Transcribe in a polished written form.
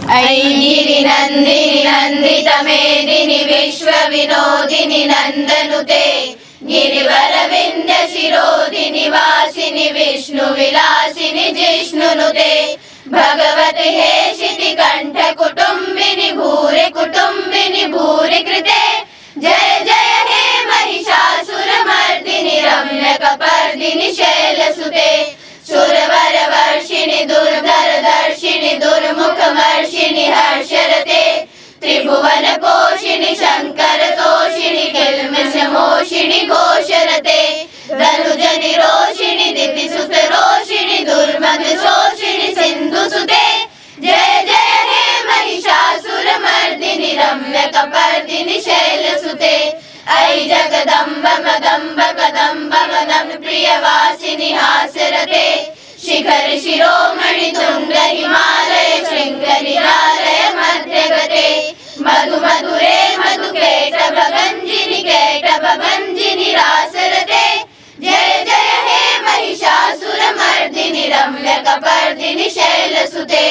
ऐ गिरिनन्दिनि नन्दितमेदिनि विश्वविनोदिनि नन्दनुते गिरिवरविन्द्यशिरोधिनि वासिनि विष्णुविलासिनि जिष्णुनुते भगवति हेशिति कण्ठकुटुम्बिनि भूरि कुटुम्बिनि भूरि कृते जय जय हे महिषासुरमर्दिनि रम्यकपर्दिनि शैलसुते सुरवरवर्षिणि दुर्धरदर्शिनि दुर्मुखमर्षिणि हर्षरते त्रिभुवनपोषिणि शङ्करतोषिणि किल्बिषमोषिणि घोषरते धनुजनिरोषिणि दितिसुतरोषिणि दुर्मदशोषिणि सिन्धुसुते जय जय हे महिषासुरमर्दिनि रम्यकपर्दिनि शैलसुते ऐ जगदम्ब मदम्ब कदम्ब मदन प्रियवासिनि हासरते शिखर शिरोमणि तुंग हिमालय शृंग निरालय मध्यगते मधु मधुरे मधुकेटभगञ्जिनि केटभभञ्जिनि रासरते जय जय हे महिषासुरमर्दिनि रम्यकपर्दिनि शैलसुते।